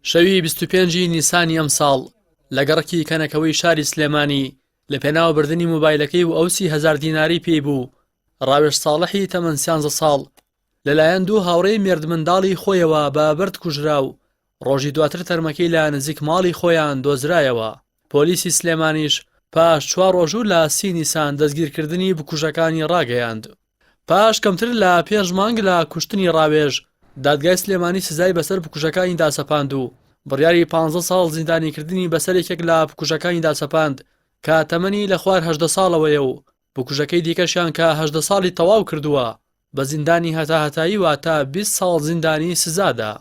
شەوی 25 نیسانی ئەم ساڵ لە گەڕکی کەنەکەوەی شاری سلێمانی لە پێناوبردننی مۆبایلەکەی و ئەوسی 1000 دیناری پێی بوو. ڕاوێژ ساڵحی تەمەن 13 ساڵ لەلایەن دوو هاوڕێی مێردمنداڵی خۆیەوە بە بەرد کوژرا و ڕۆژی دواتر تەرمەکەی لە نزیک ماڵی خۆیان دۆزرایەوە. پۆلیسی سلێمانیش پاش 4 ڕۆژوو لە 30 نیسان دەستگیرکردنی بکوژەکانی ڕاگەیاند. پاش کەمتر لە 5 مانگ لە کوشتنی ڕاوێژ دادگای سلێمانی سزای بەسەر بکوژەکانی داسەپاند و بڕیاری 15 ساڵ زیندانیکردنی بەسەر یەکێک لە بکوژەکانی داسەپاند کە تەمەنی لە خوار 18 ساڵەوەیە و بکوژەکەی دیکەشیان کە 18 ساڵی تەواو کردووە بە زیندانی هەتاهەتایی واتە 20 ساڵ زیندانی سزادا.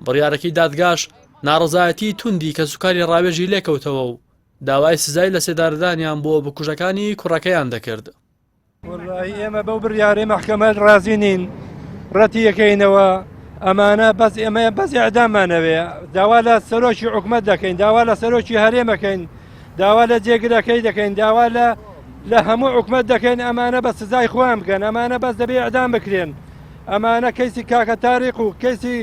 بڕیارەکەی دادگاش ناڕزایەتی توندی کە سوکاری ڕاوێژی لێکەوتەوە و داوای سزای لە سێدارەدانیان بۆ بکوژەکانی کوڕەکەیان دەکرد. وەڵاهی ئێمە بەو بڕیارەی مەحکەمە ڕازی نین، ڕەتی یەکەینەوە. ئەمانە بەس ئێمە بەس ئیعدامانەوێ، داوا لە سەرۆکی حکومەت دەکەین، داوا لە سەرۆکی هەرێمەکەین، داوا لە جێگرەکەی دەکەین، داوا لە هەموو حکومەت دەکەین. ئەمانە بە سزای خۆیان بکەن، ئەمانە بەس دەبێ ئیعدام بکرێن. ئەمانە کەیسی کاکە تاریق و کەیسی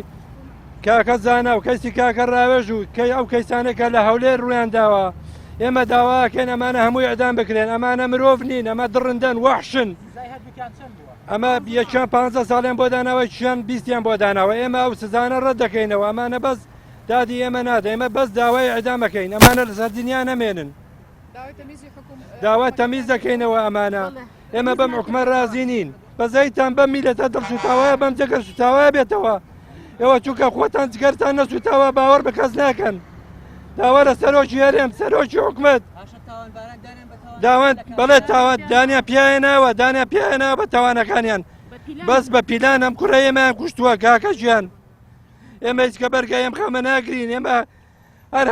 کاکە زانە و کەیسی کاکە ڕاوێژ و ئەو کەیسانێکە لە هەولێر ڕویان داوە. ئێمە داواکەین ئەمانە هەمووی ئیعدام بکرێن. ئەمانە مرۆڤ نین، ئەمە دڕندەن، وەحشن. ئەمە یەکیان 15 ساڵیان بۆ داناوە، چیان 20یان بۆ داناوە. ئێمە ئەو سزانە ڕەت دەکەینەوە. ئەمانە بەس دادی ئێمە نادە، ئێمە بەس داوای ئیعدامەکەین. ئەمانە لەسەر دنیا نەمێنن، داوای تەمیز دەکەینەوە. ئەمانە ئێمە بەم حکومە رازی نین. بەزەیتان بەم میلەتە دڵسوتاوایە، بەم جەگەر سوتاوایە بێتەوە. ئێوە چونکە خۆتان جگەرتان نەسوتاوە باوەڕ بە کەس ناکەن. داوا لە سەرۆکی هەرێم، سەرۆکی حکومەت داوان بەڵێ تاوان دانیا پیاەناوە، دانیا پیاەناوە بە تاوانەکانیان. بەس بە پیلان ئەم کوڕە ئێمەیان کوشتووە کاکە ژیان. ئێمە هیچ کە بەرگای ئەم خەمە ناگرین. ئێمە هەر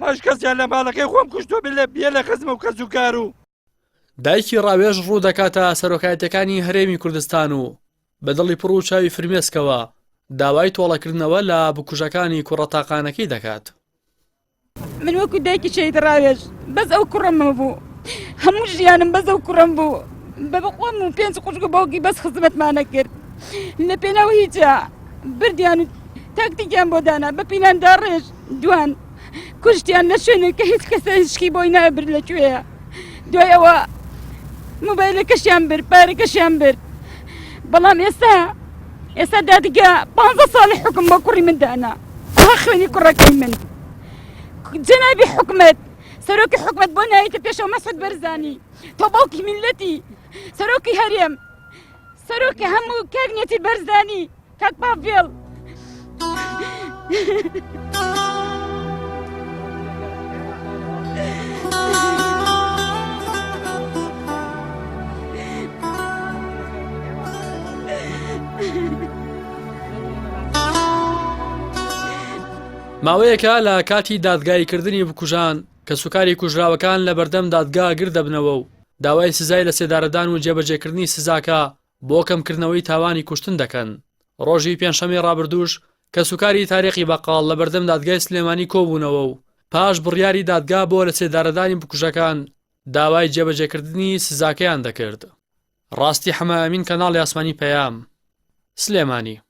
هەشت کەسیان لە ماڵەکەی خۆم کوشتووە بێ لە خزمە و کەس و کار و. دایکی ڕاوێژ ڕوو دەکاتە سەرۆکایەتەکانی هەرێمی کوردستان و بەدڵی پڕ و چاوی فرمێسکەوە داوای تۆڵەکردنەوە لە بکوژەکانی کوڕەتاقانەکەی دەکات. من وەکو دایکی شەید ڕاوێژ بەس ئەو کوڕەمە بوو، هەموو ژیانم بەس ئەو کوڕەم بوو. بە بەخۆم و 5 قوشک باوکی بەس خزمەتمانە کرد. لە پێناو هیچە بردیان و تاکتیکیان بۆ دانا، بە پیناندا ڕێژ دوان کوشتیان لە شوێنێک کە هیچ کەسە هیچکی بۆی نابرد لەکوێیە. دوای ئەوە مۆبایلەکەشیان برد، پارەکەشیان برد. بەڵام ئێستا دادگا 15 ساڵی حکم بۆ کوڕی من دانا، خوێنی کوڕەکەی من. جەنابی حکومەت، سەرۆکی حکومەت بۆ نایەتە پێشەوە مەسعود بەرزانی، تۆ باوکی میلەتی، سەرۆکی هەرێم، سەرۆکی هەموو کاگنێتی بەرزانی، کاک پاڤێڵ. ماوەیەکە لە کاتی دادگاییکردنی بکوژان کە سوکاری کوژراوەکان لە بەردەم دادگا گر دەبنەوە و داوای سزای لە سێدارەدان و جێبەجێکردنی سزاکە بۆ کەمکردنەوەی تاوانی کوشتن دەکەن. ڕۆژی پێنجشەمەی ڕابردووش کە سوکاری تاریقی بەقاڵ لە بەردەم دادگای سلێمانی کۆبوونەوە و پاش بڕیاری دادگا بۆ لە سێدارەدانی بکوژەکان داوای جێبەجێکردنی سزاکەیان دەکرد. ڕاستی حەمە ئەمین، کەناڵی ئاسمانی پەیام، سلێمانی.